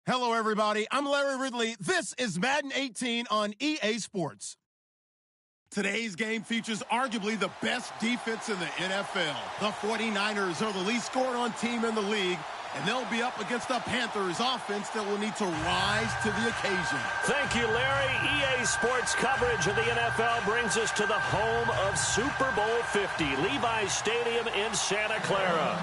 Hello, everybody. I'm Larry Ridley. This is Madden 18 on EA Sports. Today's game features arguably the best defense in the NFL. The 49ers are the least scored-on team in the league, and they'll be up against a Panthers offense that will need to rise to the occasion. Thank you, Larry. EA Sports coverage of the NFL brings us to the home of Super Bowl 50, Levi's Stadium in Santa Clara.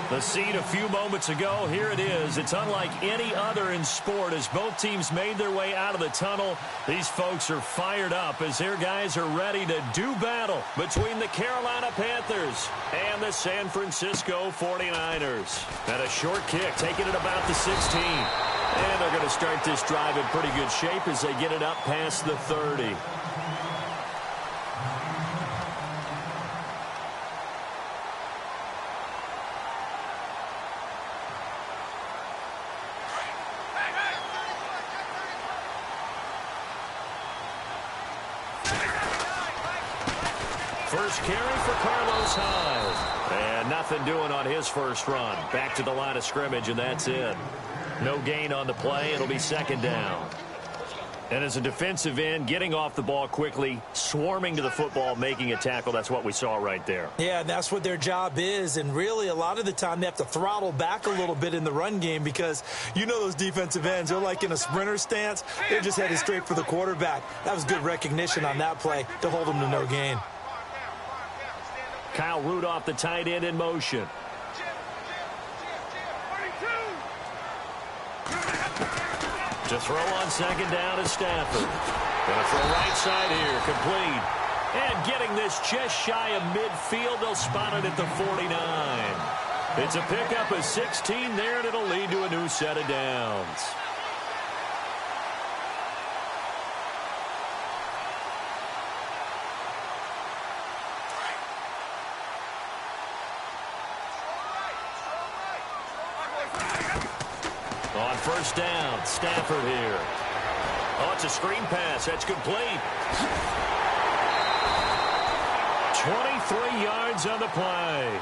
The scene a few moments ago, here it is. It's unlike any other in sport as both teams made their way out of the tunnel. These folks are fired up as their guys are ready to do battle between the Carolina Panthers and the San Francisco 49ers. And a short kick, taking it about the 16. And they're going to start this drive in pretty good shape as they get it up past the 30. First carry for Carlos Hyde. And nothing doing on his first run. Back to the line of scrimmage, and that's it. No gain on the play. It'll be second down. And as a defensive end, getting off the ball quickly, swarming to the football, making a tackle, that's what we saw right there. Yeah, and that's what their job is. And really, a lot of the time, they have to throttle back a little bit in the run game because you know those defensive ends, they're like in a sprinter stance. They're just headed straight for the quarterback. That was good recognition on that play to hold them to no gain. Kyle Rudolph, the tight end, in motion. To throw on second down is Stafford. Going to throw right side here, complete. And getting this just shy of midfield, they'll spot it at the 49. It's a pickup of 16 there, and it'll lead to a new set of downs. On first down, Stafford here. Oh, it's a screen pass. That's complete. 23 yards on the play.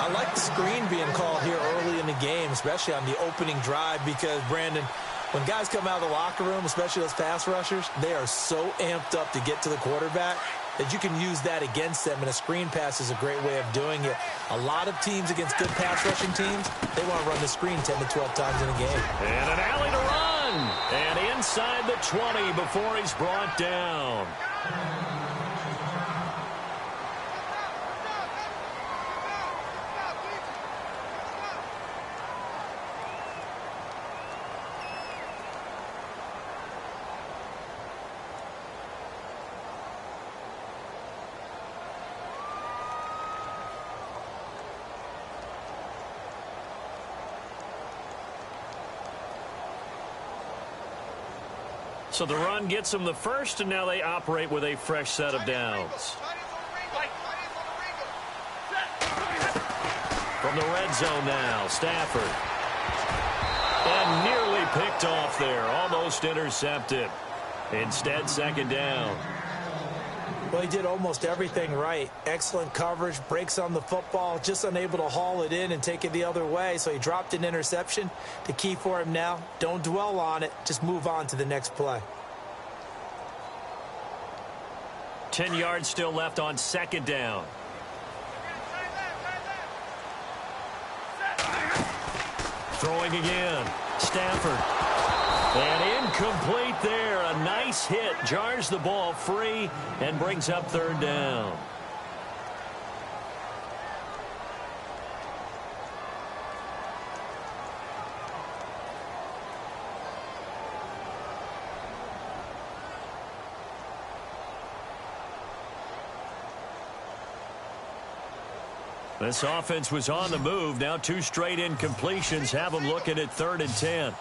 I like the screen being called here early in the game, especially on the opening drive, because, Brandon, when guys come out of the locker room, especially those pass rushers, they are so amped up to get to the quarterback that you can use that against them, and a screen pass is a great way of doing it. A lot of teams against good pass rushing teams, they want to run the screen 10 to 12 times in a game. And an alley to run. And inside the 20 before he's brought down. So the run gets them the first, and now they operate with a fresh set of downs. From the red zone now, Stafford. And nearly picked off there, almost intercepted. Instead, second down. Well, he did almost everything right. Excellent coverage, breaks on the football, just unable to haul it in and take it the other way. So he dropped an interception. The key for him now, don't dwell on it. Just move on to the next play. 10 yards still left on second down. Throwing again. Stafford. And incomplete there. A nice hit. Jars the ball free and brings up third down. This offense was on the move. Now two straight incompletions have them looking at 3rd and 10.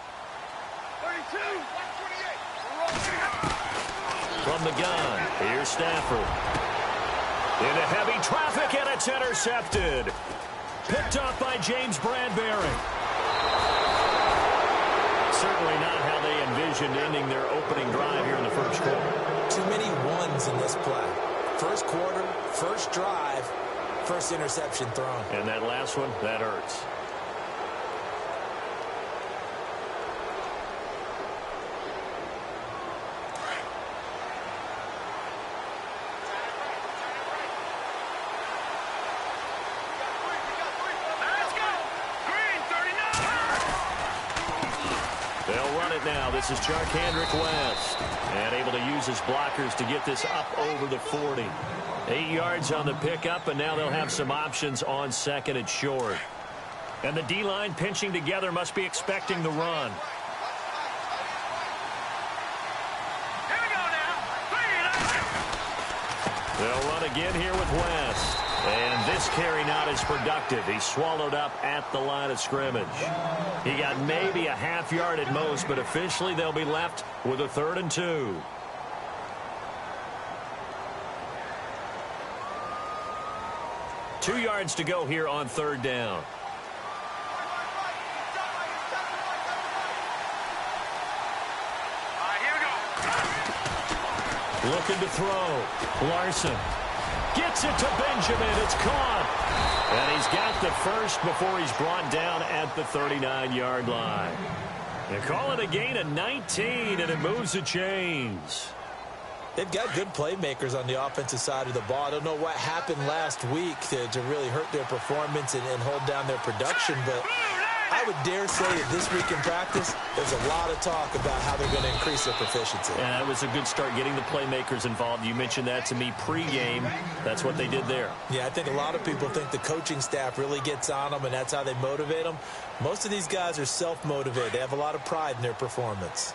From the gun, here's Stafford. Into heavy traffic, and it's intercepted. Picked off by James Bradbury. Certainly not how they envisioned ending their opening drive here in the first quarter. Too many ones in this play. First quarter, first drive, first interception thrown. And that last one, that hurts. now. This is Charkandrick West. And able to use his blockers to get this up over the 40. 8 yards on the pickup, and now they'll have some options on second and short. And the D-line pinching together must be expecting the run. Here we go now. They'll run again here with West. And this carry not as productive. He's swallowed up at the line of scrimmage. He got maybe a half yard at most, but officially they'll be left with a 3rd and 2. Two yards to go here on 3rd down. Here we go. Looking to throw. Larson gets it to Benjamin. It's caught. And he's got the first before he's brought down at the 39-yard line. They call it a gain of 19, and it moves the chains. They've got good playmakers on the offensive side of the ball. I don't know what happened last week to really hurt their performance and hold down their production, but I would dare say that this week in practice, there's a lot of talk about how they're going to increase their proficiency. And that was a good start, getting the playmakers involved. You mentioned that to me pregame. That's what they did there. Yeah, I think a lot of people think the coaching staff really gets on them, and that's how they motivate them. Most of these guys are self-motivated. They have a lot of pride in their performance.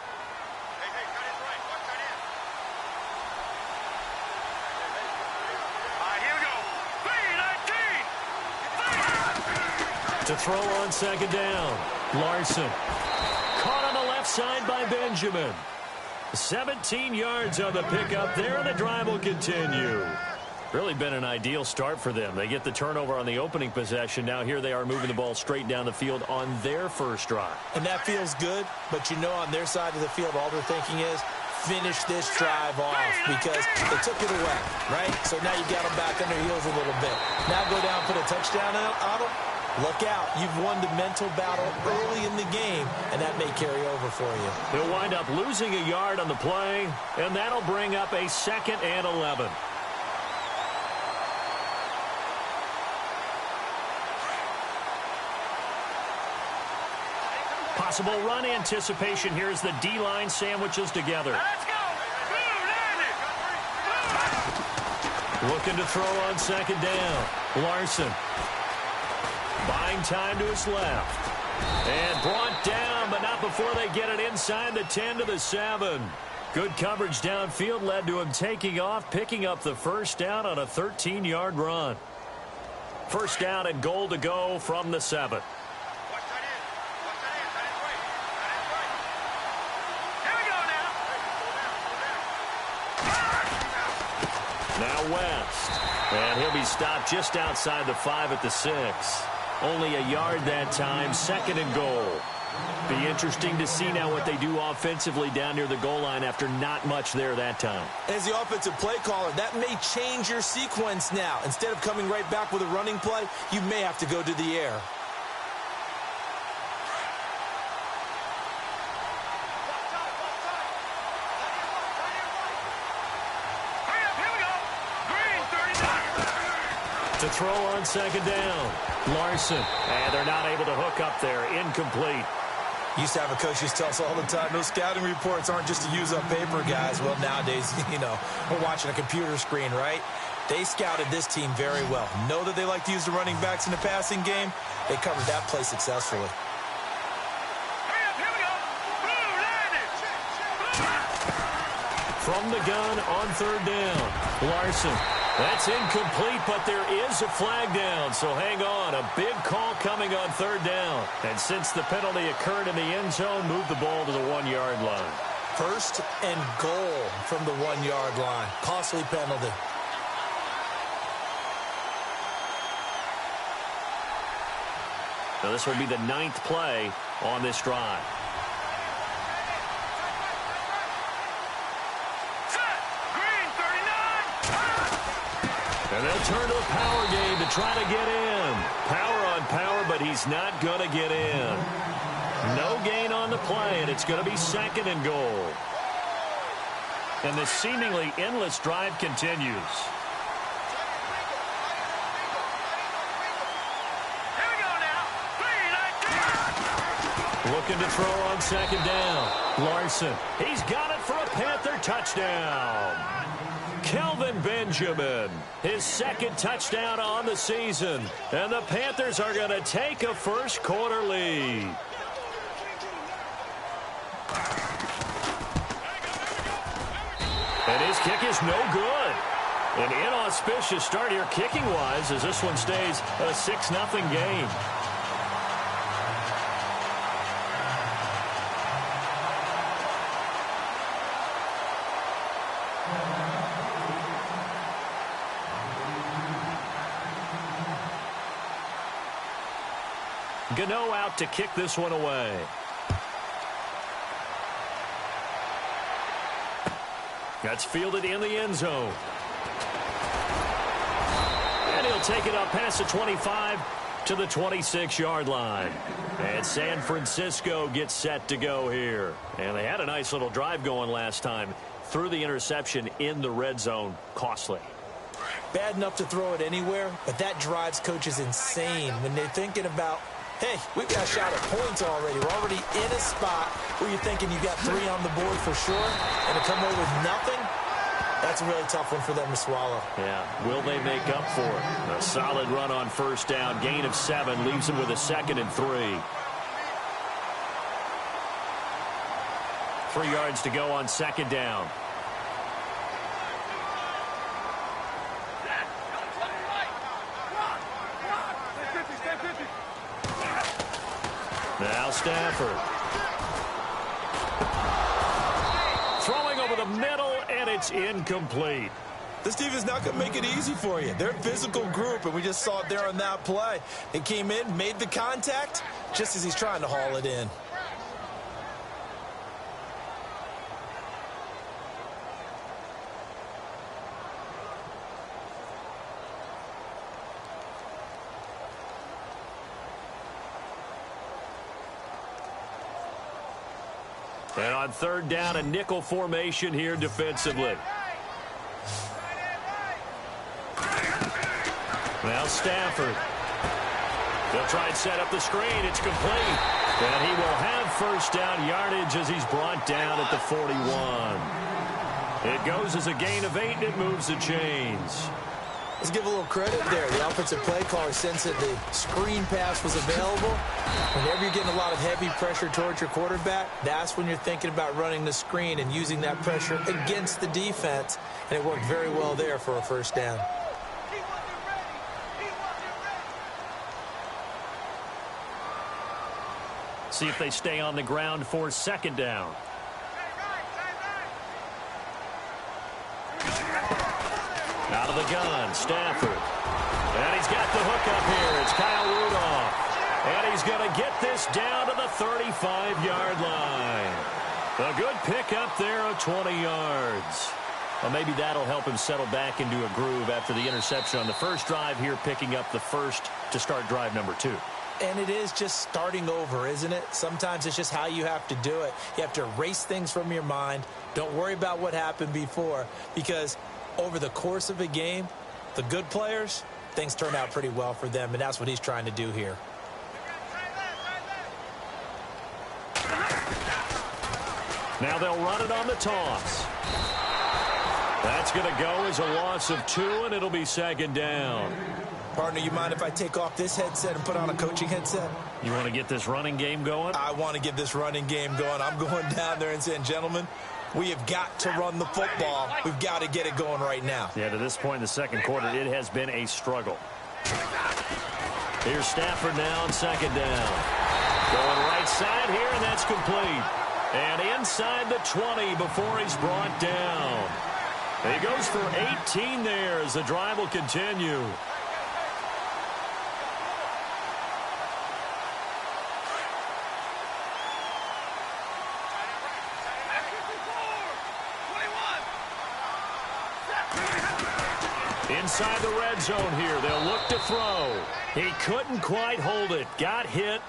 To throw on 2nd down. Larson. Caught on the left side by Benjamin. 17 yards on the pickup there, and the drive will continue. Really been an ideal start for them. They get the turnover on the opening possession. Now here they are moving the ball straight down the field on their first drive. And that feels good, but you know on their side of the field, all they're thinking is, finish this drive off because they took it away, right? So now you got them back on their heels a little bit. Now go down, put a touchdown on them. Look out. You've won the mental battle early in the game, and that may carry over for you. He'll wind up losing a yard on the play, and that'll bring up a 2nd and 11. Possible run anticipation here as the D-line sandwiches together. Let's go. Looking to throw on 2nd down. Larson. Buying time to his left. And brought down, but not before they get it inside the 10 to the 7. Good coverage downfield led to him taking off, picking up the first down on a 13-yard run. First down and goal to go from the 7. Now West. And he'll be stopped just outside the 5 at the 6. Only a yard that time, 2nd and goal. Be interesting to see now what they do offensively down near the goal line after not much there that time. As the offensive play caller, that may change your sequence now. Instead of coming right back with a running play, you may have to go to the air. To throw on 2nd down. Larson. And they're not able to hook up there. Incomplete. Used to have a coach used to tell us all the time, those scouting reports aren't just to use up paper, guys. Well, nowadays, we're watching a computer screen, right? They scouted this team very well. Know that they like to use the running backs in the passing game. They covered that play successfully. From the gun on 3rd down. Larson. That's incomplete, but there is a flag down, so hang on. A big call coming on 3rd down. And since the penalty occurred in the end zone, move the ball to the 1-yard line. 1st and goal from the 1-yard line. Costly penalty. Now this will be the 9th play on this drive. And they'll turn to a power game to try to get in. Power on power, but he's not going to get in. No gain on the play, and it's going to be 2nd and goal. And the seemingly endless drive continues. Looking to throw on second down. Larson. He's got it for a Panther touchdown. Kelvin Benjamin, his second touchdown on the season. And the Panthers are going to take a first quarter lead. And his kick is no good. An inauspicious start here kicking-wise as this one stays a 6-0 game. Gano out to kick this one away. That's fielded in the end zone. And he'll take it up past the 25 to the 26-yard line. And San Francisco gets set to go here. And they had a nice little drive going last time. Threw the interception in the red zone. Costly. Bad enough to throw it anywhere, but that drives coaches insane when they're thinking about, hey, we've got a shot at points already. We're already in a spot where you're thinking you got 3 on the board for sure, and to come away with nothing, that's a really tough one for them to swallow. Yeah, will they make up for it? A solid run on first down. Gain of 7 leaves them with a 2nd and 3. 3 yards to go on second down. Now Stafford. Throwing over the middle, and it's incomplete. This team is not going to make it easy for you. They're a physical group, and we just saw it there on that play. They came in, made the contact, just as he's trying to haul it in. And on third down, a nickel formation here defensively. Now Stafford. They'll try and set up the screen. It's complete. And he will have first down yardage as he's brought down at the 41. It goes as a gain of 8, and it moves the chains. Let's give a little credit there. The offensive play caller sensed that the screen pass was available. Whenever you're getting a lot of heavy pressure towards your quarterback, that's when you're thinking about running the screen and using that pressure against the defense. And it worked very well there for a first down. See if they stay on the ground for second down. Out of the gun, Stafford. And he's got the hook up here. It's Kyle Rudolph. And he's going to get this down to the 35-yard line. A good pick up there of 20 yards. Well, maybe that'll help him settle back into a groove after the interception on the first drive here, picking up the first to start drive number 2. And it is just starting over, isn't it? Sometimes it's just how you have to do it. You have to erase things from your mind. Don't worry about what happened before, because over the course of a game, the good players, things turn out pretty well for them, and that's what he's trying to do here. Now they'll run it on the toss. That's going to go as a loss of 2, and it'll be second down. Partner, you mind if I take off this headset and put on a coaching headset? You want to get this running game going? I want to get this running game going. I'm going down there and saying, gentlemen, we have got to run the football. We've got to get it going right now. Yeah, to this point in the second quarter, it has been a struggle. Here's Stafford now on second down. Going right side here, and that's complete. And inside the 20 before he's brought down. He goes for 18 there as the drive will continue. Inside the red zone here. They'll look to throw. He couldn't quite hold it. Got hit.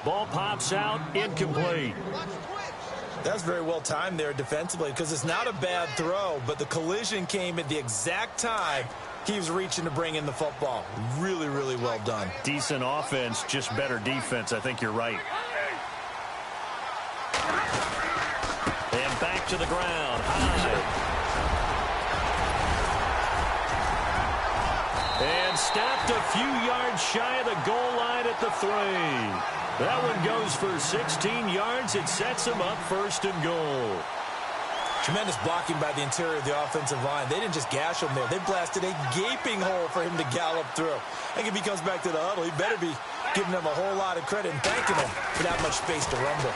Ball pops out. Incomplete. That's very well timed there defensively, because it's not a bad throw, but the collision came at the exact time he was reaching to bring in the football. Really, really well done. Decent offense, just better defense. I think you're right. to the ground. High. And stopped a few yards shy of the goal line at the 3. That one goes for 16 yards. It sets him up 1st and goal. Tremendous blocking by the interior of the offensive line. They didn't just gash him there. They blasted a gaping hole for him to gallop through. I think if he comes back to the huddle, he better be giving them a whole lot of credit and thanking them for that much space to rumble.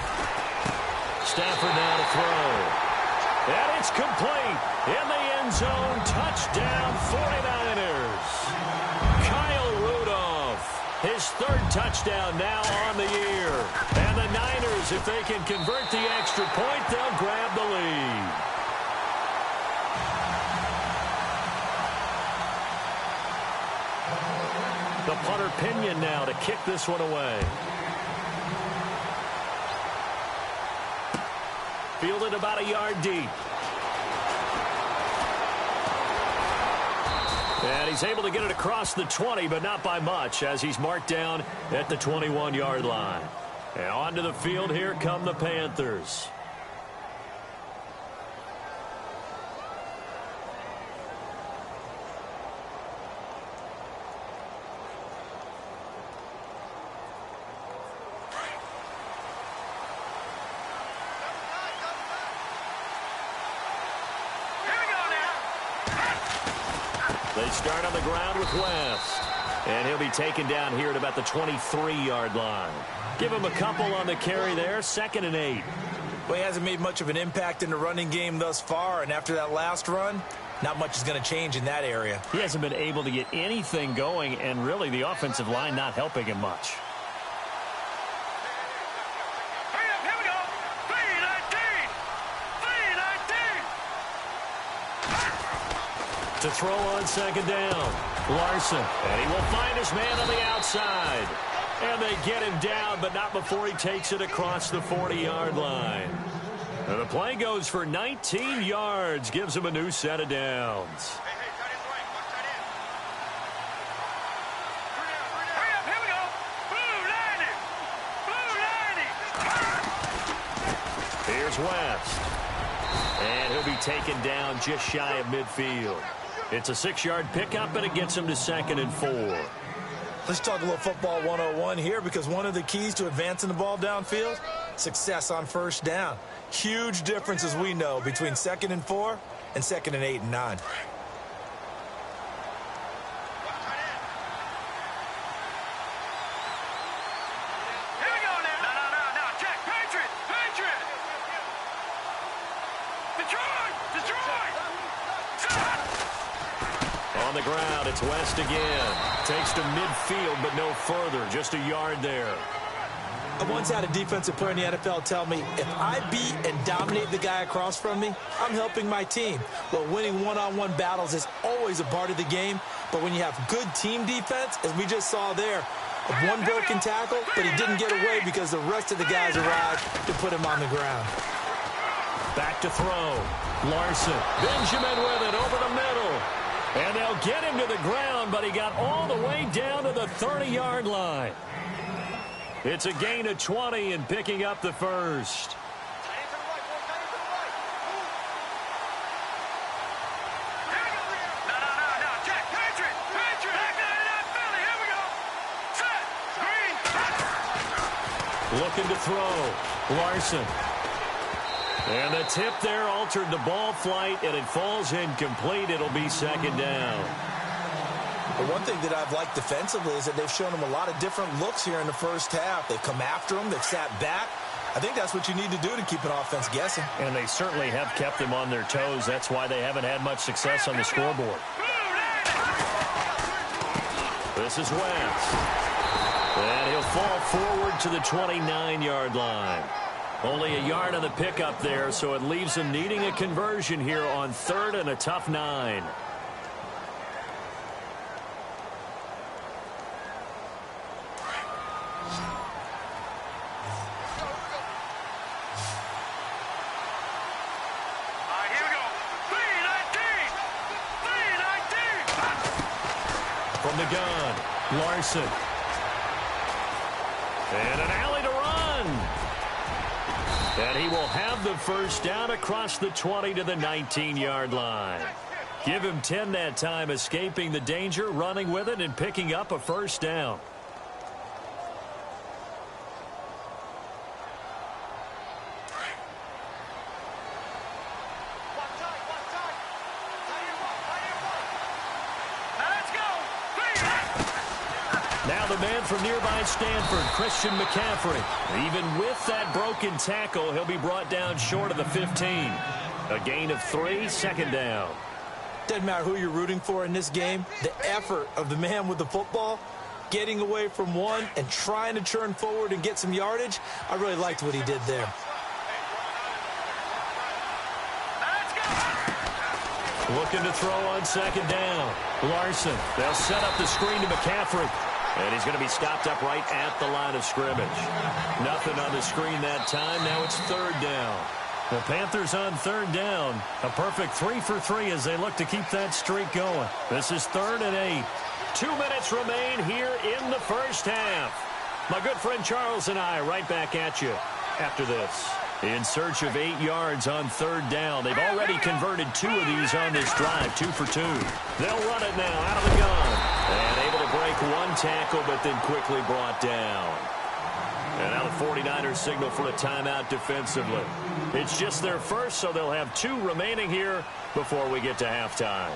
Stafford now to throw. And it's complete. In the end zone. Touchdown 49ers. Kyle Rudolph. His 3rd touchdown now on the year. And the Niners, if they can convert the extra point, they'll grab the lead. The punter Pinion now to kick this one away. Fielded about a yard deep. And he's able to get it across the 20, but not by much, as he's marked down at the 21-yard line. And onto the field, here come the Panthers. They start on the ground with West. And he'll be taken down here at about the 23-yard line. Give him a couple on the carry there. 2nd and 8. Well, he hasn't made much of an impact in the running game thus far. And after that last run, not much is going to change in that area. He hasn't been able to get anything going. And really the offensive line not helping him much. To throw on 2nd down. Larson. And he will find his man on the outside. And they get him down, but not before he takes it across the 40-yard line. And the play goes for 19 yards. Gives him a new set of downs. Here's West. And he'll be taken down just shy of midfield. It's a 6-yard pickup, and it gets him to 2nd and 4. Let's talk a little football 101 here, because one of the keys to advancing the ball downfield, success on 1st down. Huge difference, as we know, between 2nd and 4 and 2nd and 8 and 9. On the ground, it's West again. Takes to midfield, but no further. Just a yard there. I once had a defensive player in the NFL tell me, if I beat and dominate the guy across from me, I'm helping my team. Well, winning one-on-one battles is always a part of the game, but when you have good team defense, as we just saw there, one broken tackle, but he didn't get away because the rest of the guys arrived to put him on the ground. Back to throw. Larson. Benjamin with it over the middle. And they'll get him to the ground, but he got all the way down to the 30-yard line. It's a gain of 20 and picking up the 1st. Looking to throw. Larson. And the tip there altered the ball flight, and it falls incomplete. It'll be 2nd down. But one thing that I've liked defensively is that they've shown him a lot of different looks here in the 1st half. They've come after him. They've sat back. I think that's what you need to do to keep an offense guessing. And they certainly have kept them on their toes. That's why they haven't had much success on the scoreboard. This is West. And he'll fall forward to the 29-yard line. Only a yard on the pickup there, so it leaves him needing a conversion here on 3rd and a tough 9. From the gun, Larson. And an alley to run. And he will have the first down across the 20 to the 19-yard line. Give him 10 that time, escaping the danger, running with it, and picking up a first down. Now the man from nearby Stanford, Christian McCaffrey. Even with that broken tackle, he'll be brought down short of the 15. A gain of 3, second down. Doesn't matter who you're rooting for in this game. The effort of the man with the football, getting away from one and trying to turn forward and get some yardage, I really liked what he did there. Looking to throw on second down. Larson, they'll set up the screen to McCaffrey. And he's going to be stopped up right at the line of scrimmage. Nothing on the screen that time. Now it's third down. The Panthers on third down. A perfect 3 for 3 as they look to keep that streak going. This is 3rd and 8. 2 minutes remain here in the first half. My good friend Charles and I right back at you after this. In search of 8 yards on third down. They've already converted 2 of these on this drive, 2 for 2. They'll run it now out of the gun. And able to break one tackle, but then quickly brought down. And now the 49ers signal for a timeout defensively. It's just their first, so they'll have 2 remaining here before we get to halftime.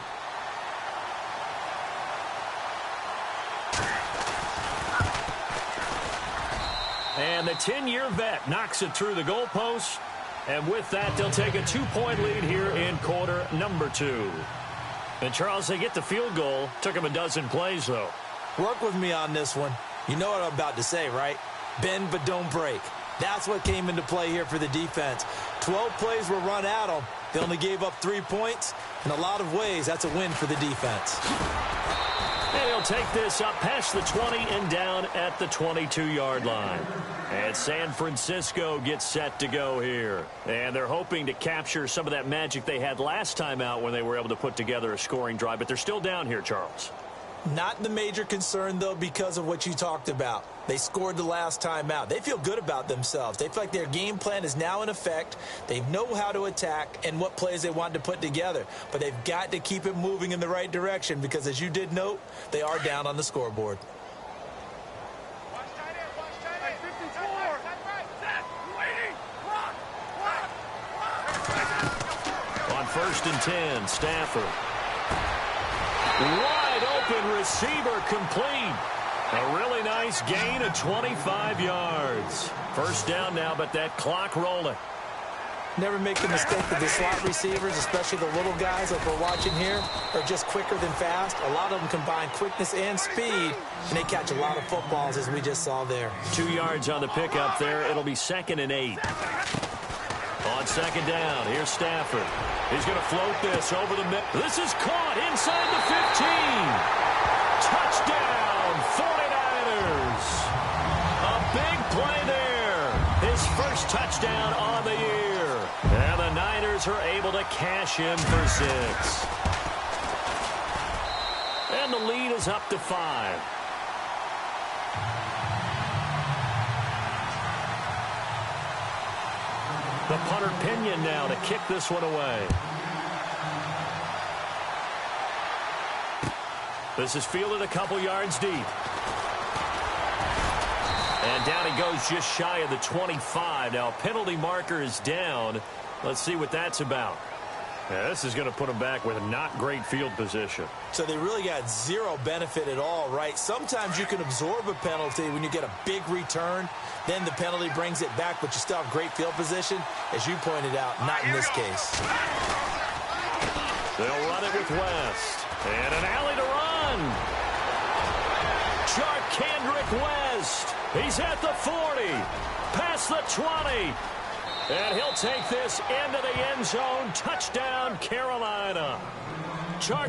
And the 10-year vet knocks it through the goalpost. And with that, they'll take a 2-point lead here in quarter number 2. And, Charles, they get the field goal. Took them a dozen plays, though. Work with me on this one. You know what I'm about to say, right? Bend but don't break. That's what came into play here for the defense. 12 plays were run at them. They only gave up 3 points. In a lot of ways, that's a win for the defense. And he'll take this up past the 20 and down at the 22-yard line. And San Francisco gets set to go here. And they're hoping to capture some of that magic they had last time out when they were able to put together a scoring drive. But they're still down here, Charles. Not the major concern, though, because of what you talked about. They scored the last time out. They feel good about themselves. They feel like their game plan is now in effect. They know how to attack and what plays they want to put together. But they've got to keep it moving in the right direction because, as you did note, they are down on the scoreboard. On 1st and 10, Stafford. Wide open receiver complete. A really nice gain of 25 yards. First down now, but that clock rolling. Never make the mistake that the slot receivers, especially the little guys like we're watching here, are just quicker than fast. A lot of them combine quickness and speed, and they catch a lot of footballs, as we just saw there. 2 yards on the pickup there. It'll be 2nd and 8. On second down, here's Stafford. He's going to float this over the middle. This is caught inside the 15. Touchdown, 49ers. A big play there. His first touchdown on the year. And the Niners are able to cash in for 6. And the lead is up to 5. The punter Pinion now to kick this one away. This is fielded a couple yards deep. And down he goes just shy of the 25. Now penalty marker is down. Let's see what that's about. Yeah, this is going to put them back with a not great field position. So they really got zero benefit at all, right? Sometimes you can absorb a penalty when you get a big return. Then the penalty brings it back, but you still have great field position. As you pointed out, not in this case. They'll run it with West. And an alley to run. Kendrick West. He's at the 40. Past the 20. And he'll take this into the end zone. Touchdown, Carolina.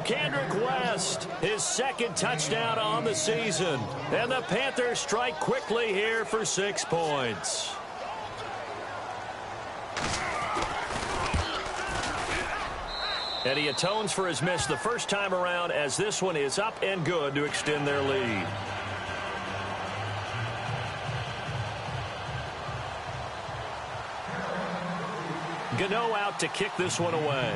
Kendrick West, his 2nd touchdown on the season. And the Panthers strike quickly here for 6 points. And he atones for his miss the first time around as this one is up and good to extend their lead. Gano out to kick this one away.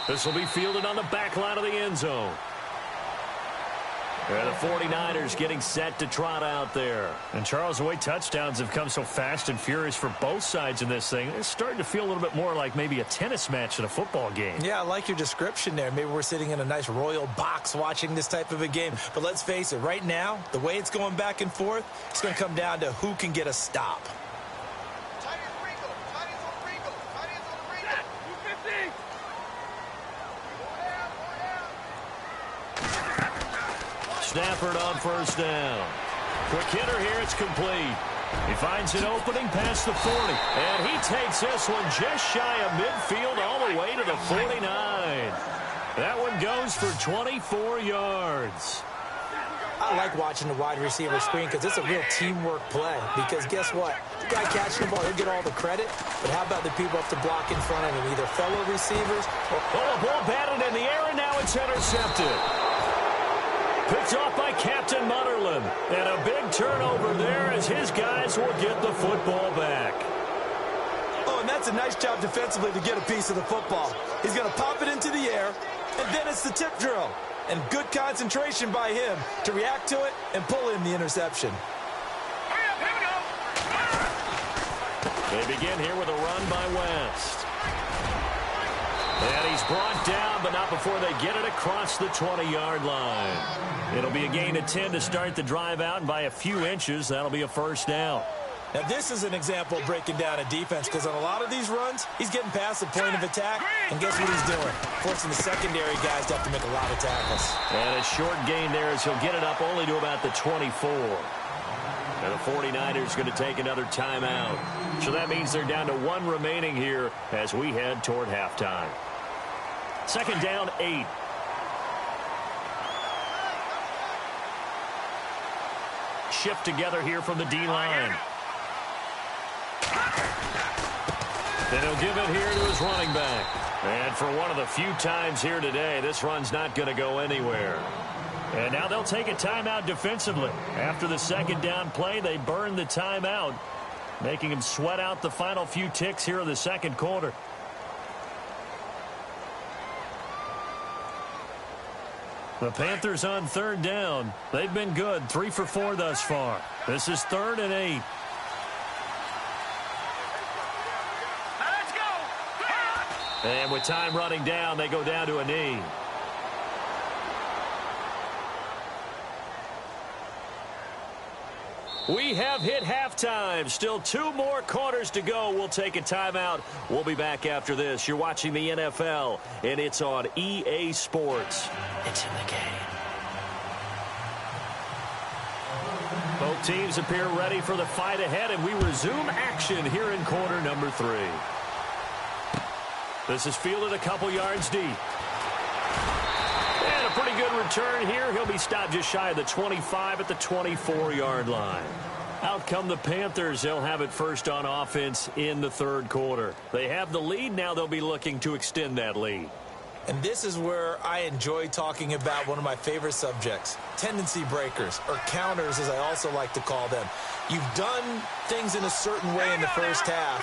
This will be fielded on the back line of the end zone. And the 49ers getting set to trot out there. And, Charles, the way touchdowns have come so fast and furious for both sides in this thing, it's starting to feel a little bit more like maybe a tennis match in a football game. Yeah, I like your description there. Maybe we're sitting in a nice royal box watching this type of a game. But let's face it, right now, the way it's going back and forth, it's going to come down to who can get a stop. Stafford on first down. Quick hitter here. It's complete. He finds an opening past the 40. And he takes this one just shy of midfield all the way to the 49. That one goes for 24 yards. I like watching the wide receiver screen because it's a real teamwork play. Because guess what? The guy catching the ball, he'll get all the credit. But how about the people up to block in front of him? Either fellow receivers or... Oh, a ball batted in the air, and now it's intercepted. Picked off by Captain Mutterland. And a big turnover there as his guys will get the football back. Oh, and that's a nice job defensively to get a piece of the football. He's going to pop it into the air, and then it's the tip drill. And good concentration by him to react to it and pull in the interception. They begin here with a run by West. And he's brought down, but not before they get it across the 20-yard line. It'll be a gain of 10 to start the drive out, and by a few inches, that'll be a first down. Now, this is an example of breaking down a defense, because on a lot of these runs, he's getting past the point of attack, and guess what he's doing? Forcing the secondary guys to have to make a lot of tackles. And a short gain there as he'll get it up only to about the 24. And the 49ers going to take another timeout. So that means they're down to one remaining here as we head toward halftime. Second down, 8. Shift together here from the D-line. And he'll give it here to his running back. And for one of the few times here today, this run's not going to go anywhere. And now they'll take a timeout defensively. After the second down play, they burn the timeout, making him sweat out the final few ticks here in the second quarter. The Panthers on third down. They've been good, 3 for 4 thus far. This is 3rd and 8. And with time running down, they go down to a knee. We have hit halftime. Still 2 more quarters to go. We'll take a timeout. We'll be back after this. You're watching the NFL, and it's on EA Sports. It's in the game. Both teams appear ready for the fight ahead, and we resume action here in quarter number 3. This is fielded a couple yards deep. And a pretty good return here. He'll be stopped just shy of the 25 at the 24-yard line. Out come the Panthers. They'll have it first on offense in the third quarter. They have the lead. Now they'll be looking to extend that lead. And this is where I enjoy talking about one of my favorite subjects, tendency breakers, or counters as I also like to call them. You've done things in a certain way in the first half,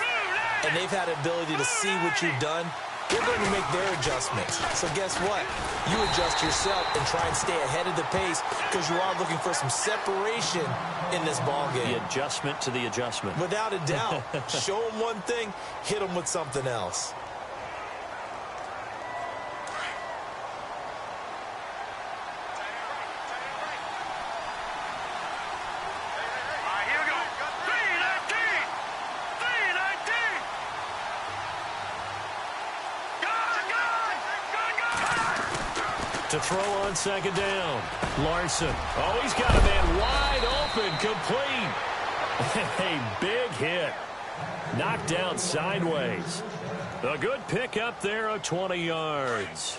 and they've had the ability to see what you've done. They're going to make their adjustments. So guess what? You adjust yourself and try and stay ahead of the pace because you are looking for some separation in this ball game. The adjustment to the adjustment. Without a doubt. Show them one thing, hit them with something else. To throw on second down. Larson. Oh, he's got a man wide open, complete. A big hit. Knocked down sideways. A good pick up there of 20 yards.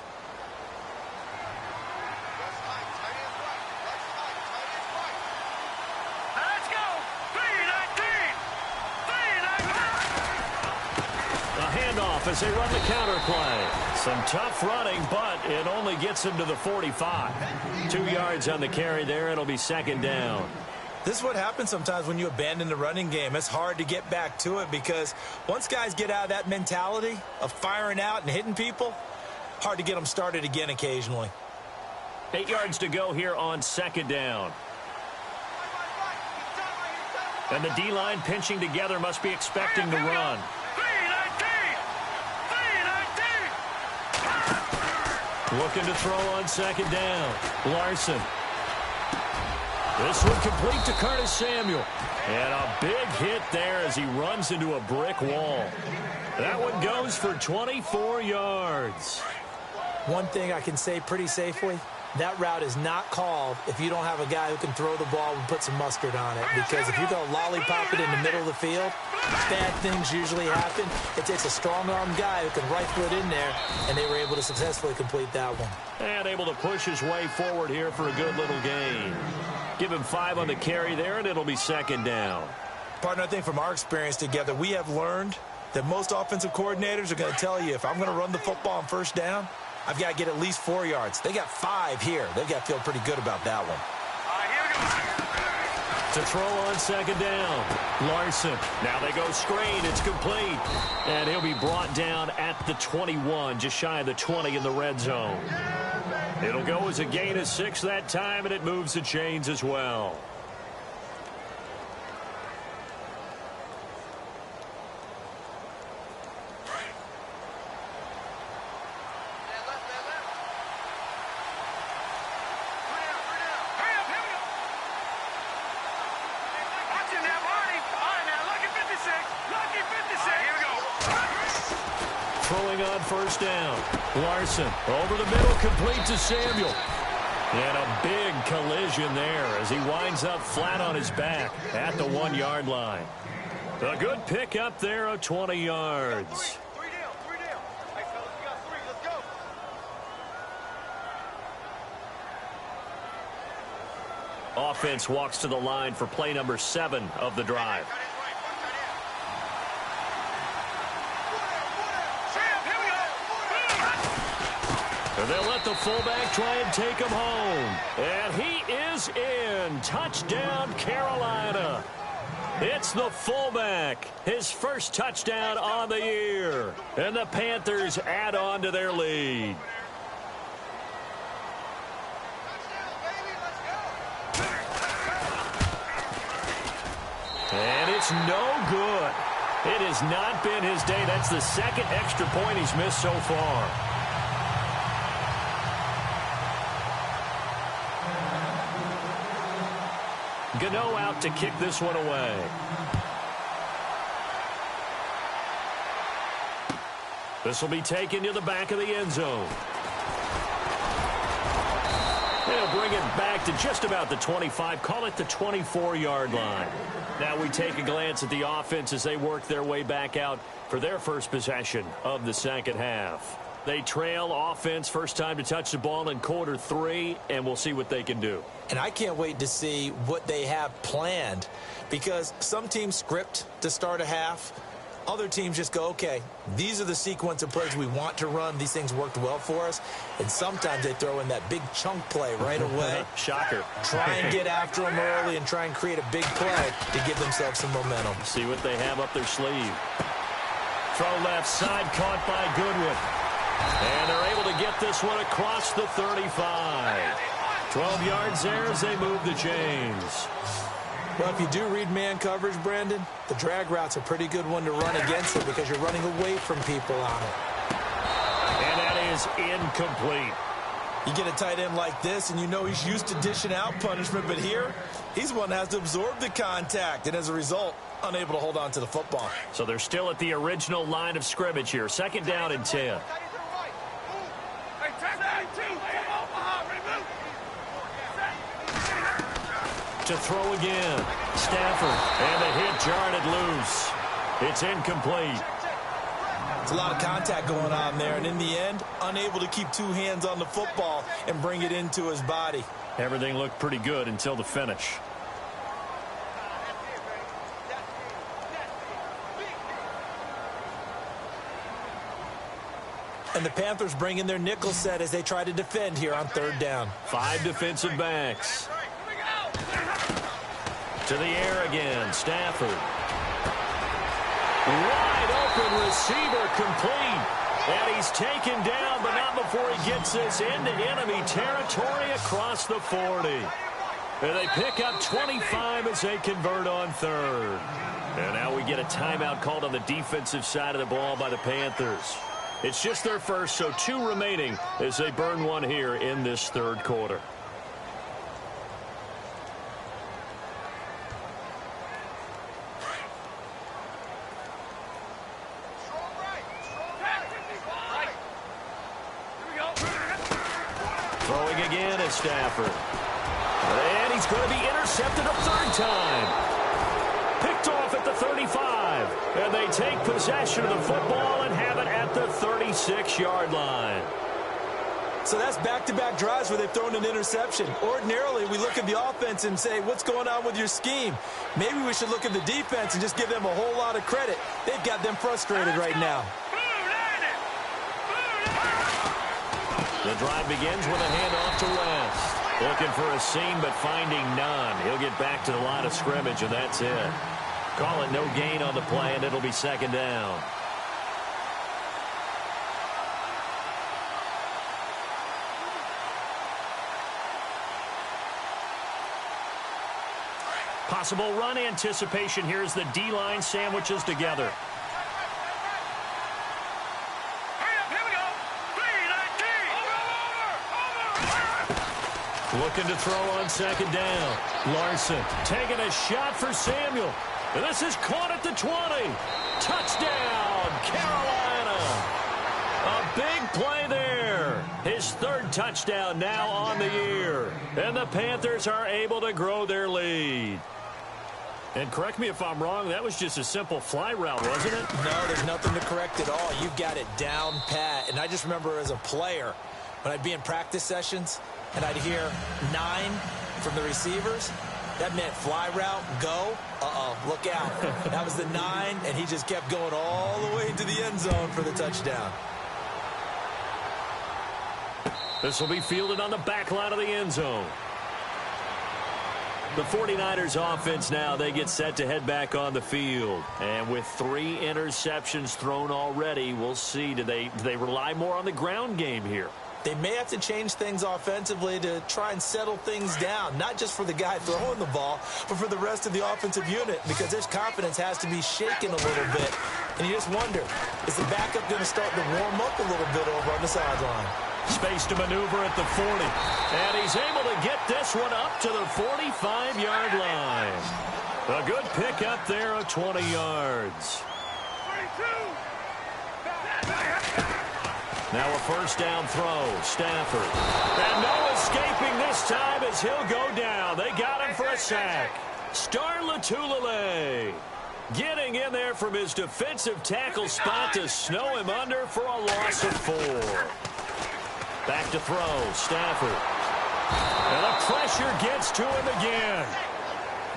Let's go. 3-19. A handoff as they run the counter play. Some tough running, but it only gets him to the 45. 2 yards on the carry there. It'll be second down. This is what happens sometimes when you abandon the running game. It's hard to get back to it because once guys get out of that mentality of firing out and hitting people, hard to get them started again occasionally. 8 yards to go here on second down. And the D-line pinching together must be expecting to run. Looking to throw on second down. Larson. This one complete to Curtis Samuel. And a big hit there as he runs into a brick wall. That one goes for 24 yards. One thing I can say pretty safely, that route is not called if you don't have a guy who can throw the ball and put some mustard on it. Because if you go lollipop it in the middle of the field, bad things usually happen. It takes a strong-arm guy who can rifle it in there, and they were able to successfully complete that one. And able to push his way forward here for a good little gain. Give him 5 on the carry there, and it'll be second down. Partner, I think from our experience together, we have learned that most offensive coordinators are going to tell you, if I'm going to run the football on first down, I've got to get at least 4 yards. They got 5 here. They've got to feel pretty good about that one. To throw on second down, Larson. Now they go screen. It's complete. And he'll be brought down at the 21, just shy of the 20 in the red zone. It'll go as a gain of 6 that time, and it moves the chains as well. Throwing on first down. Larson over the middle, complete to Samuel. And a big collision there as he winds up flat on his back at the 1-yard line. A good pickup there of 20 yards. Offense walks to the line for play number 7 of the drive. And they'll let the fullback try and take him home. And he is in. Touchdown, Carolina. It's the fullback. His first touchdown on the year. And the Panthers add on to their lead. And it's no good. It has not been his day. That's the second extra point he's missed so far. Gano out to kick this one away. This will be taken to the back of the end zone. They'll bring it back to just about the 25. Call it the 24-yard line. Now we take a glance at the offense as they work their way back out for their first possession of the second half. They trail offense first time to touch the ball in quarter 3, and we'll see what they can do. And I can't wait to see what they have planned, because some teams script to start a half. Other teams just go, okay, these are the sequence of plays we want to run. These things worked well for us. And sometimes they throw in that big chunk play right away. Shocker. Try and get after them early and try and create a big play to give themselves some momentum. See what they have up their sleeve. Throw left side, caught by Goodwin. And they're able to get this one across the 35. 12 yards there as they move the chains. Well, if you do read man coverage, Brandon, the drag route's a pretty good one to run against it because you're running away from people on it. And that is incomplete. You get a tight end like this, and you know he's used to dishing out punishment, but here, he's the one that has to absorb the contact, and as a result, unable to hold on to the football. So they're still at the original line of scrimmage here. Second down and 10. To throw again. Stafford. And the hit jarred loose. It's incomplete. It's a lot of contact going on there, and in the end, unable to keep 2 hands on the football and bring it into his body. Everything looked pretty good until the finish. And the Panthers bring in their nickel set as they try to defend here on third down. 5 defensive backs. To the air again, Stafford. Wide open receiver complete. And he's taken down, but not before he gets this into enemy territory across the 40. And they pick up 25 as they convert on third. And now we get a timeout called on the defensive side of the ball by the Panthers. It's just their first, so 2 remaining as they burn one here in this third quarter. Throwing again is Stafford. And he's going to be intercepted a third time. Picked off at the 35. And they take possession of the football and have it at the 36-yard line. So that's back-to-back drives where they've thrown an interception. Ordinarily, we look at the offense and say, what's going on with your scheme? Maybe we should look at the defense and just give them a whole lot of credit. They've got them frustrated right now. The drive begins with a handoff to West. Looking for a seam, but finding none. He'll get back to the line of scrimmage, and that's it. Call it no gain on the play, and it'll be second down. Possible run anticipation here as the D-line sandwiches together. Looking to throw on second down. Larson taking a shot for Samuel. And this is caught at the 20. Touchdown, Carolina. A big play there. His third touchdown now on the year. And the Panthers are able to grow their lead. And correct me if I'm wrong, that was just a simple fly route, wasn't it? No, there's nothing to correct at all. You've got it down pat. And I just remember as a player, when I'd be in practice sessions, and I'd hear 9 from the receivers, that meant fly route, go, look out. That was the 9, and he just kept going all the way to the end zone for the touchdown. This will be fielded on the back line of the end zone. The 49ers offense now, they get set to head back on the field. And with 3 interceptions thrown already, we'll see, do they rely more on the ground game here? They may have to change things offensively to try and settle things down, not just for the guy throwing the ball, but for the rest of the offensive unit, because their confidence has to be shaken a little bit. And you just wonder, is the backup going to start to warm up a little bit over on the sideline? Space to maneuver at the 40. And he's able to get this one up to the 45-yard line. A good pickup there of 20 yards. Now a first down throw, Stafford. And no escaping this time as he'll go down. They got him for a sack. Star Latulele getting in there from his defensive tackle spot to snow him under for a loss of 4. Back to throw, Stafford. And the pressure gets to him again.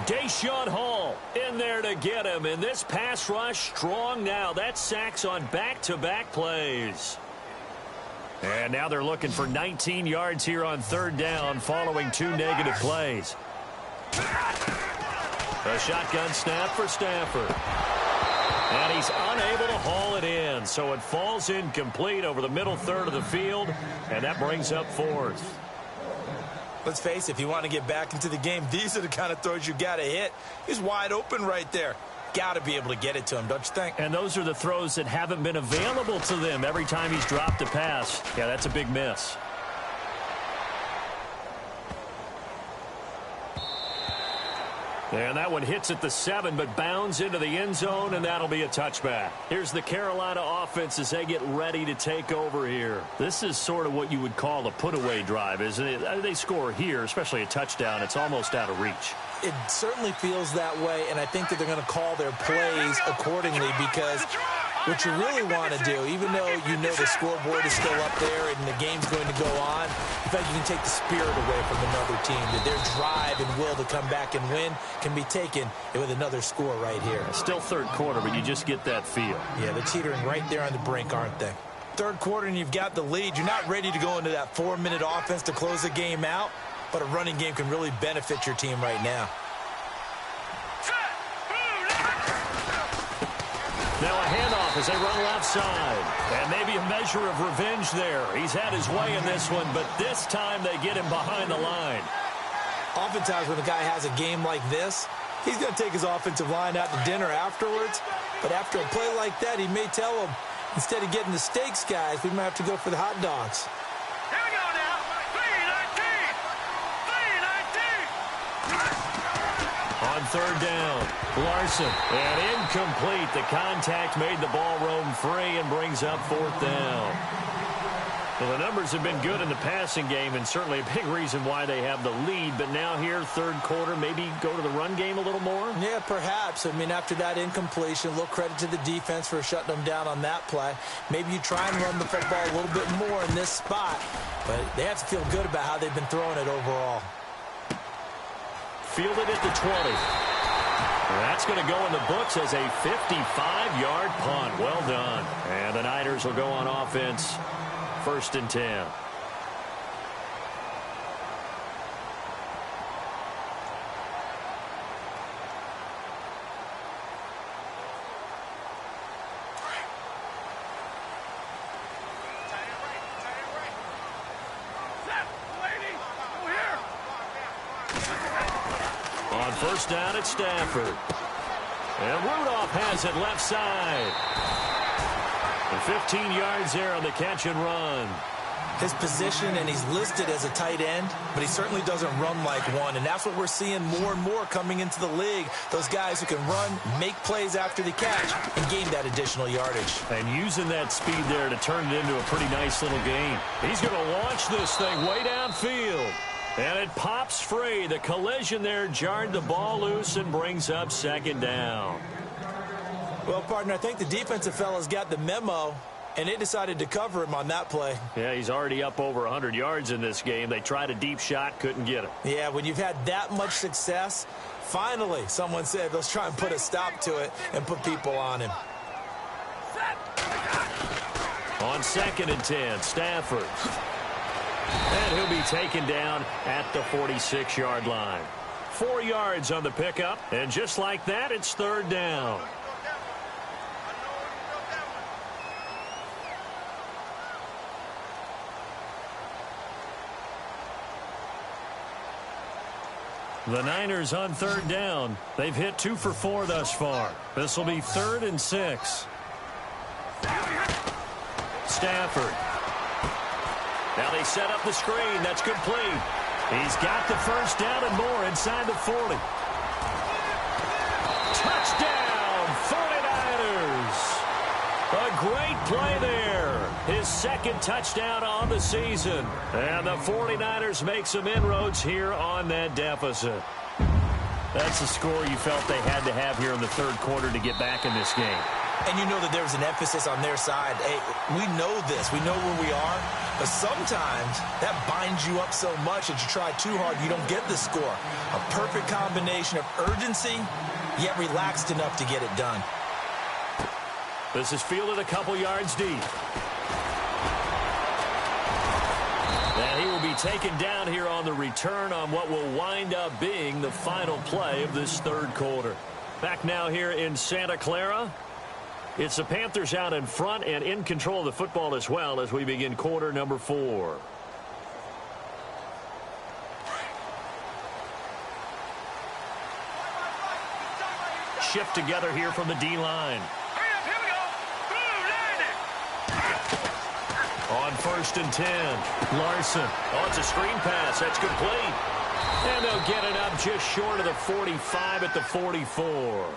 Deshaun Hall in there to get him. And this pass rush strong now. That's sacks on back-to-back plays. And now they're looking for 19 yards here on third down following 2 negative plays. A shotgun snap for Stafford. And he's unable to haul it in. So it falls incomplete over the middle third of the field. And that brings up 4th. Let's face it, if you want to get back into the game, these are the kind of throws you got to hit. He's wide open right there. Got to be able to get it to him, don't you think? And those are the throws that haven't been available to them every time he's dropped a pass. Yeah, that's a big miss. And that one hits at the 7, but bounds into the end zone, and that'll be a touchback. Here's the Carolina offense as they get ready to take over here. This is sort of what you would call a put-away drive, isn't it? They score here, especially a touchdown. It's almost out of reach. It certainly feels that way, and I think that they're going to call their plays accordingly, because what you really want to do, even though you know the scoreboard is still up there and the game's going to go on, in fact, you can take the spirit away from another team, that their drive and will to come back and win can be taken with another score right here. Still third quarter, but you just get that feel. Yeah, they're teetering right there on the brink, aren't they? Third quarter and you've got the lead. You're not ready to go into that 4-minute offense to close the game out, but a running game can really benefit your team right now. as they run left side. And maybe a measure of revenge there. He's had his way in this one, but this time they get him behind the line. Oftentimes when a guy has a game like this, he's going to take his offensive line out to dinner afterwards. But after a play like that, he may tell them, instead of getting the steaks, guys, we might have to go for the hot dogs. Here we go now. 3-19. On third down, Larson. And incomplete. The contact made the ball roam free and brings up fourth down. Well, the numbers have been good in the passing game and certainly a big reason why they have the lead. But now here, third quarter, maybe go to the run game a little more? Yeah, perhaps. I mean, after that incompletion, a little credit to the defense for shutting them down on that play. Maybe you try and run the football a little bit more in this spot. But they have to feel good about how they've been throwing it overall. Fielded at the 20. That's going to go in the books as a 55-yard punt. Well done. And the Niners will go on offense. First and 10. On first down, it's Stafford. And Rudolph has it left side. And 15 yards there on the catch and run. His position, and he's listed as a tight end, but he certainly doesn't run like one. And that's what we're seeing more and more coming into the league. Those guys who can run, make plays after the catch, and gain that additional yardage. And using that speed there to turn it into a pretty nice little game. He's going to launch this thing way downfield. And it pops free. The collision there jarred the ball loose and brings up second down. Well, partner, I think the defensive fellas got the memo, and they decided to cover him on that play. Yeah, he's already up over 100 yards in this game. They tried a deep shot, couldn't get him. Yeah, when you've had that much success, finally someone said, let's try and put a stop to it and put people on him. On second and 10, Stafford. And he'll be taken down at the 46-yard line. 4 yards on the pickup, and just like that, it's third down. The Niners on third down. They've hit 2 for 4 thus far. This will be 3rd and 6. Stafford. Now they set up the screen. That's complete. He's got the first down and more inside the 40. Touchdown, 49ers. A great play there. His second touchdown on the season. And the 49ers make some inroads here on that deficit. That's the score you felt they had to have here in the third quarter to get back in this game. And you know that there was an emphasis on their side. Hey, we know this. We know where we are. But sometimes that binds you up so much that you try too hard, you don't get the score. A perfect combination of urgency, yet relaxed enough to get it done. This is fielded a couple yards deep. And he will be taken down here on the return on what will wind up being the final play of this third quarter. Back now here in Santa Clara. It's the Panthers out in front and in control of the football as well as we begin quarter number 4. Shift together here from the D-line. On first and 10, Larson. Oh, it's a screen pass. That's complete. And they'll get it up just short of the 45 at the 44.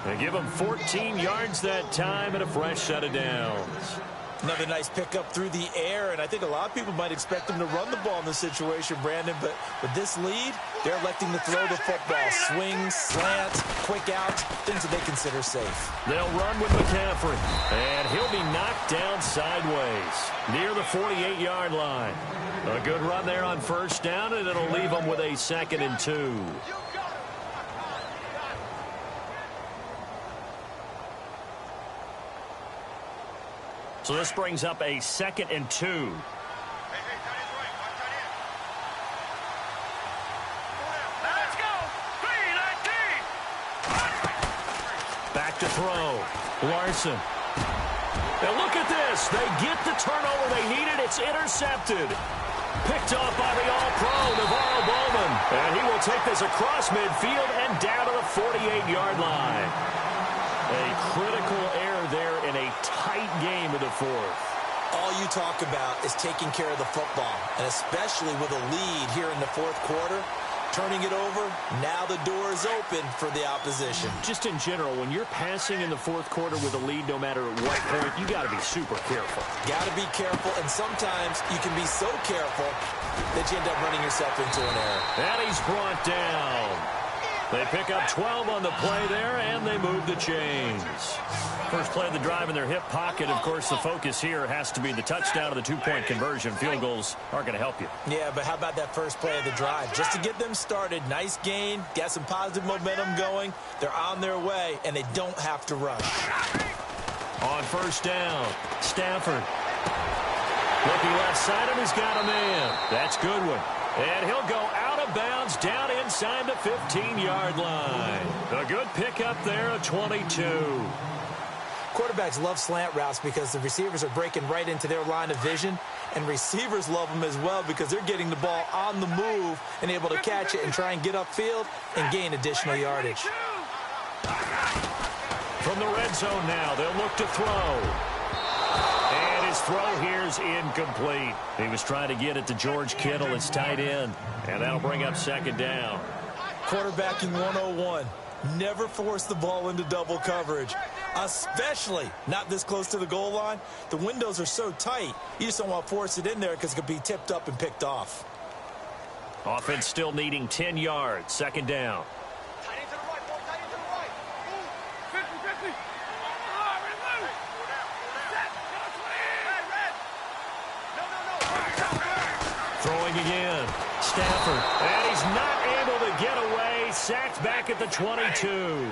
They give him 14 yards that time and a fresh set of downs. Another nice pickup through the air, and I think a lot of people might expect them to run the ball in this situation, Brandon, but with this lead, they're electing to throw the football. Swings, slants, quick outs, things that they consider safe. They'll run with McCaffrey, and he'll be knocked down sideways near the 48-yard line. A good run there on first down, and it'll leave them with a 2nd and 2. So this brings up a 2nd and 2. Let's go. 3-19. Back to throw. Larson. And look at this. They get the turnover they needed. It's intercepted. Picked off by the All-Pro, Navarro Bowman. And he will take this across midfield and down to the 48-yard line. A critical error there in a tight game in the fourth. All you talk about is taking care of the football, and especially with a lead here in the fourth quarter. Turning it over, now the door is open for the opposition. Just in general, when you're passing in the fourth quarter with a lead, no matter at what point, you got to be super careful. Got to be careful, and sometimes you can be so careful that you end up running yourself into an error. And he's brought down. They pick up 12 on the play there, and they move the chains. First play of the drive in their hip pocket. Of course, the focus here has to be the touchdown of the two-point conversion. Field goals aren't going to help you. Yeah, but how about that first play of the drive? Just to get them started, nice gain, got some positive momentum going. They're on their way, and they don't have to run. On first down, Stafford. Looking left side, and he's got a man. That's Goodwin. And he'll go out of bounds down inside the 15-yard line. A good pickup there at 22. Quarterbacks love slant routes because the receivers are breaking right into their line of vision, and receivers love them as well because they're getting the ball on the move and able to catch it and try and get upfield and gain additional yardage. From the red zone now, they'll look to throw. And his throw here is incomplete. He was trying to get it to George Kittle, his tight end, and that'll bring up second down. Quarterbacking 101. Never force the ball into double coverage, especially not this close to the goal line. The windows are so tight, you just don't want to force it in there because it could be tipped up and picked off. Offense still needing 10 yards. Second down. Tight end to the right, boy. Tight end to the right. Move. 50. Throwing again. Stafford. And he's not able to get away. Sacked back at the 22.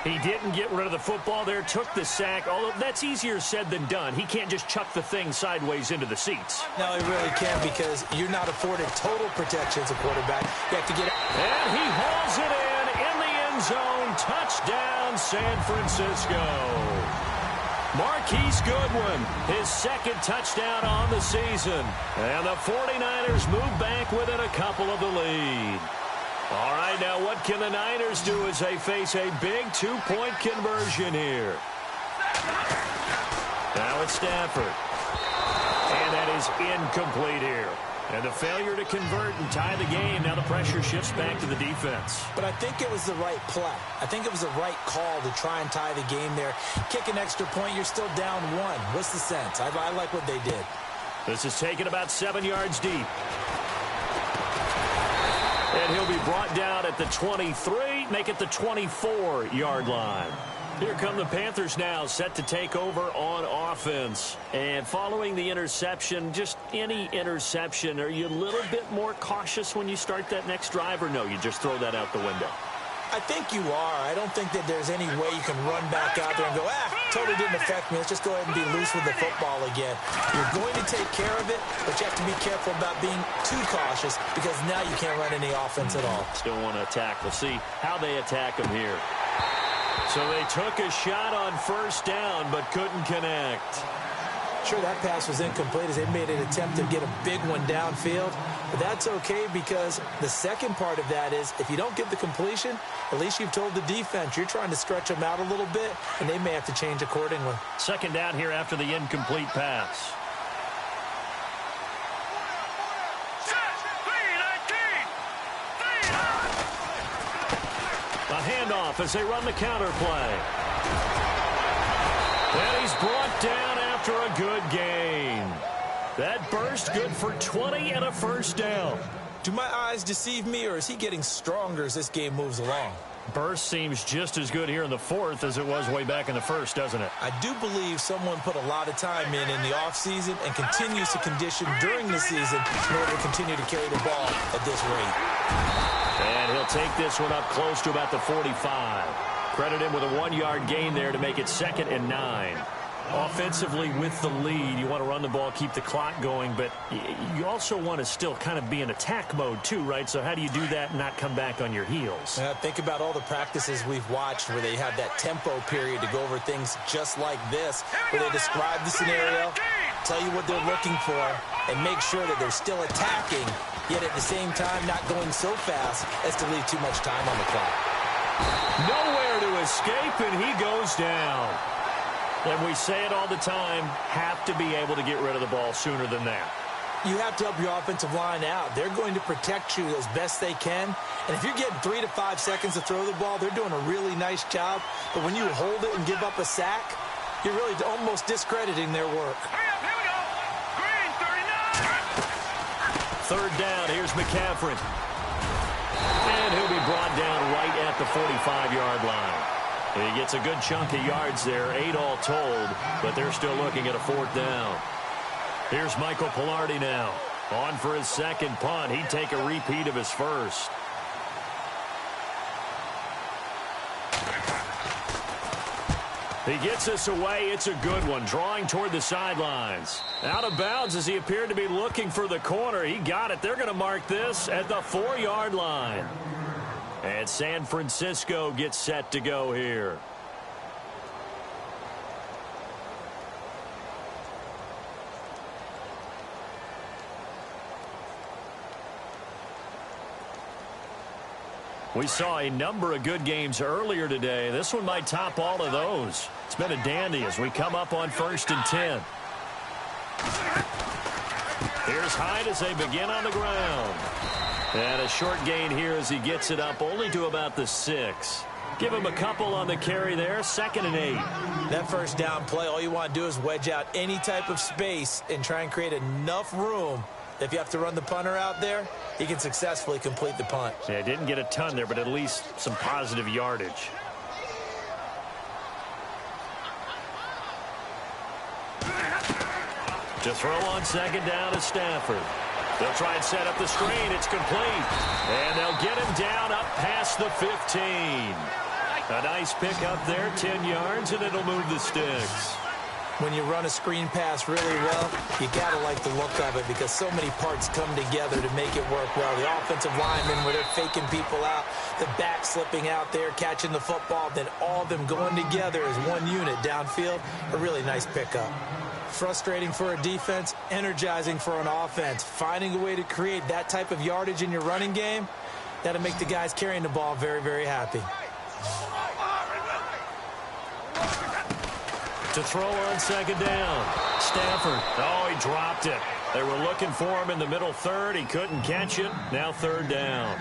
He didn't get rid of the football there, took the sack, although that's easier said than done. He can't just chuck the thing sideways into the seats. No, he really can't because you're not afforded total protection as a quarterback. You have to get it. And he hauls it in the end zone. Touchdown, San Francisco. Marquise Goodwin, his second touchdown on the season. And the 49ers move back within a couple of the lead. All right, now what can the Niners do as they face a big two-point conversion here? Now it's Stafford. And that is incomplete here. And the failure to convert and tie the game. Now the pressure shifts back to the defense. But I think it was the right play. I think it was the right call to try and tie the game there. Kick an extra point, you're still down one. What's the sense? I like what they did. This is taken about 7 yards deep. And he'll be brought down at the 23, make it the 24-yard line. Here come the Panthers now, set to take over on offense. And following the interception, just any interception, are you a little bit more cautious when you start that next drive, or no, you just throw that out the window? I think you are. I don't think that there's any way you can run back out there and go, totally didn't affect me. Let's just go ahead and be loose with the football again. You're going to take care of it, but you have to be careful about being too cautious because now you can't run any offense at all. Still want to attack. We'll see how they attack him here. So they took a shot on first down, but couldn't connect. Sure, that pass was incomplete as they made an attempt to get a big one downfield. But that's okay because the second part of that is if you don't get the completion, at least you've told the defense you're trying to stretch them out a little bit, and they may have to change accordingly. Second down here after the incomplete pass. A handoff as they run the counter play. And he's brought down after a good gain. That burst good for 20 and a first down. Do my eyes deceive me, or is he getting stronger as this game moves along? Burst seems just as good here in the fourth as it was way back in the first, doesn't it? I do believe someone put a lot of time in the offseason and continues to condition during the season in order to continue to carry the ball at this rate. And he'll take this one up close to about the 45. Credit him with a 1-yard gain there to make it 2nd and 9. Offensively with the lead, you want to run the ball, keep the clock going, but you also want to still kind of be in attack mode too, right? So how do you do that and not come back on your heels? Think about all the practices we've watched where they have that tempo period to go over things just like this, where they describe the scenario, tell you what they're looking for, and make sure that they're still attacking, yet at the same time not going so fast as to leave too much time on the clock. Nowhere to escape, and he goes down. And we say it all the time, have to be able to get rid of the ball sooner than that. You have to help your offensive line out. They're going to protect you as best they can. And if you're getting 3 to 5 seconds to throw the ball, they're doing a really nice job. But when you hold it and give up a sack, you're really almost discrediting their work. Here we go. Green, 39. Third down, here's McCaffrey. And he'll be brought down right at the 45-yard line. He gets a good chunk of yards there, 8 all told, but they're still looking at a 4th down. Here's Michael Pilardi now. On for his second punt. He'd take a repeat of his first. He gets us away. It's a good one, drawing toward the sidelines. Out of bounds as he appeared to be looking for the corner. He got it. They're going to mark this at the 4-yard line. And San Francisco gets set to go here. We saw a number of good games earlier today. This one might top all of those. It's been a dandy as we come up on 1st and 10. Here's Hyde as they begin on the ground. And a short gain here as he gets it up only to about the 6. Give him a couple on the carry there. 2nd and 8. That first down play, all you want to do is wedge out any type of space and try and create enough room. If you have to run the punter out there, he can successfully complete the punt. Yeah, didn't get a ton there, but at least some positive yardage. To throw on 2nd down is Stafford. They'll try and set up the screen. It's complete. And they'll get him down up past the 15. A nice pick up there, 10 yards, and it'll move the sticks. When you run a screen pass really well, you got to like the look of it because so many parts come together to make it work well. The offensive linemen, where they're faking people out, the back slipping out there, catching the football, then all of them going together as one unit downfield, a really nice pickup. Frustrating for a defense, energizing for an offense. Finding a way to create that type of yardage in your running game, that'll make the guys carrying the ball very, very happy. To throw on 2nd down. Stafford. Oh, he dropped it. They were looking for him in the middle 3rd. He couldn't catch it. Now 3rd down.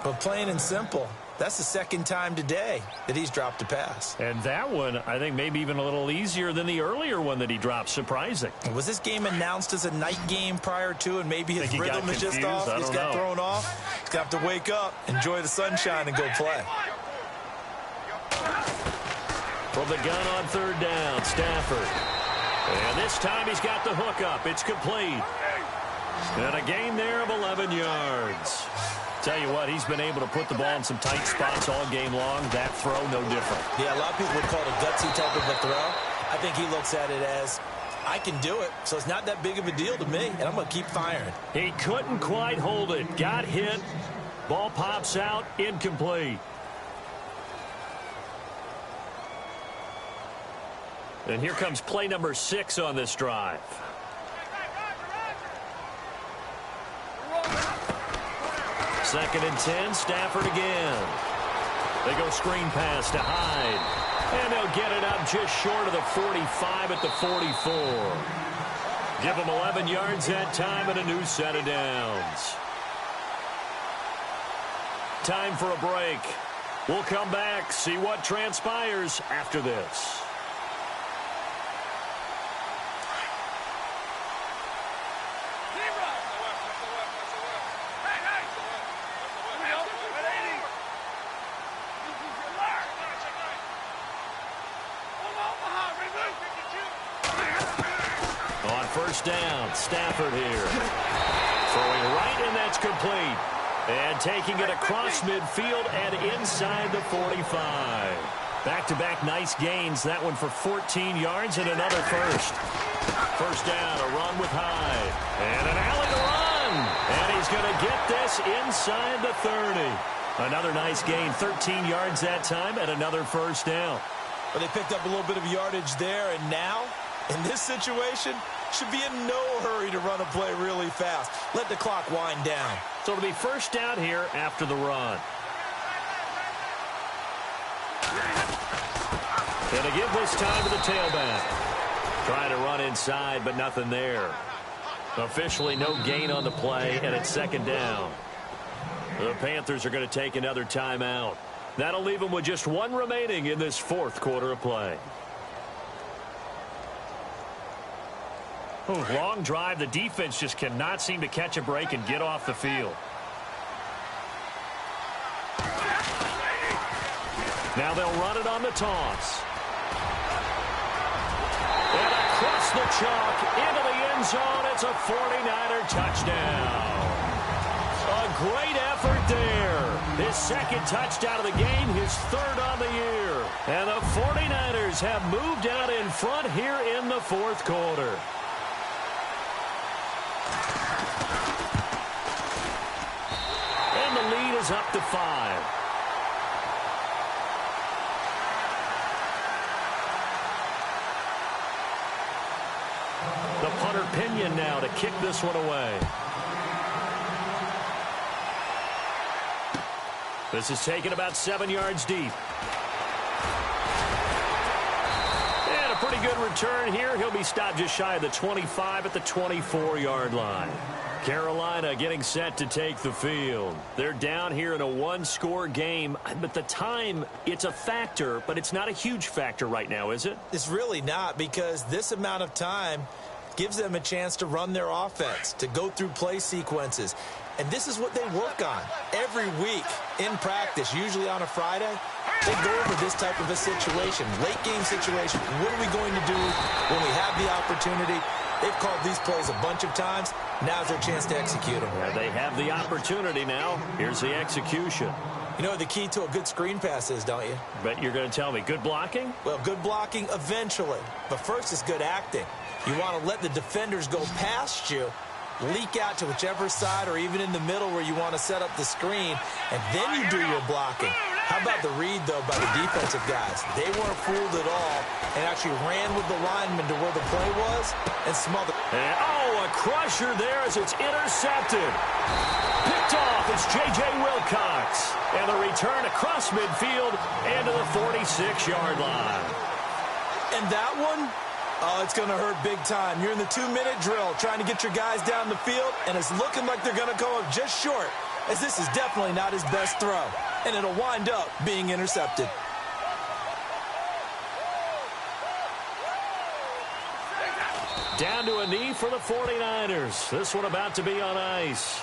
But plain and simple, that's the 2nd time today that he's dropped a pass. And that one, I think, maybe even a little easier than the earlier one that he dropped. Surprising. Was this game announced as a night game prior to, and maybe his rhythm is just off? He's got thrown off. He's got to wake up, enjoy the sunshine, and go play. From the gun on 3rd down, Stafford. And this time he's got the hook up. It's complete. And a gain there of 11 yards. Tell you what, he's been able to put the ball in some tight spots all game long. That throw, no different. Yeah, a lot of people would call it a gutsy type of a throw. I think he looks at it as, I can do it, so it's not that big of a deal to me, and I'm going to keep firing. He couldn't quite hold it. Got hit. Ball pops out. Incomplete. And here comes play number 6 on this drive. Second and 10, Stafford again. They go screen pass to Hyde. And they'll get it up just short of the 45 at the 44. Give them 11 yards that time and a new set of downs. Time for a break. We'll come back, see what transpires after this. First down, Stafford here. Throwing right, and that's complete. And taking it across midfield and inside the 45. Back-to-back nice gains. That one for 14 yards and another first. First down, a run with Hyde. And an alley to run. And he's going to get this inside the 30. Another nice gain, 13 yards that time, and another first down. Well, they picked up a little bit of yardage there, and now, in this situation, should be in no hurry to run a play really fast. Let the clock wind down. So it'll be first down here after the run. And to give this time to the tailback. Trying to run inside, but nothing there. Officially no gain on the play, and it's second down. The Panthers are going to take another timeout. That'll leave them with just one remaining in this fourth quarter of play. Long drive. The defense just cannot seem to catch a break and get off the field. Now they'll run it on the toss. And across the chalk into the end zone. It's a 49er touchdown. A great effort there. His second touchdown of the game, his third on the year. And the 49ers have moved out in front here in the fourth quarter. And the lead is up to 5. The punter Pinion now to kick this one away. This is taken about 7 yards deep. And a pretty good return here. He'll be stopped just shy of the 25 at the 24-yard line. Carolina getting set to take the field. They're down here in a one-score game, but the time, it's a factor, but it's not a huge factor right now, is it? It's really not, because this amount of time gives them a chance to run their offense, to go through play sequences. And this is what they work on every week in practice, usually on a Friday. They go over this type of a situation, late game situation. What are we going to do when we have the opportunity? They've called these plays a bunch of times. Now's their chance to execute them. Yeah, they have the opportunity now. Here's the execution. You know what the key to a good screen pass is, don't you? Bet you're going to tell me. Good blocking? Well, good blocking eventually. But first is good acting. You want to let the defenders go past you, leak out to whichever side or even in the middle where you want to set up the screen, and then you do your blocking. How about the read, though, by the defensive guys? They weren't fooled at all and actually ran with the lineman to where the play was and smothered. And, a crusher there as it's intercepted. Picked off, it's J.J. Wilcox. And the return across midfield and to the 46-yard line. And that one, oh, it's going to hurt big time. You're in the 2-minute drill trying to get your guys down the field, and it's looking like they're going to come up just short, as this is definitely not his best throw. And it'll wind up being intercepted. Down to a knee for the 49ers. This one about to be on ice.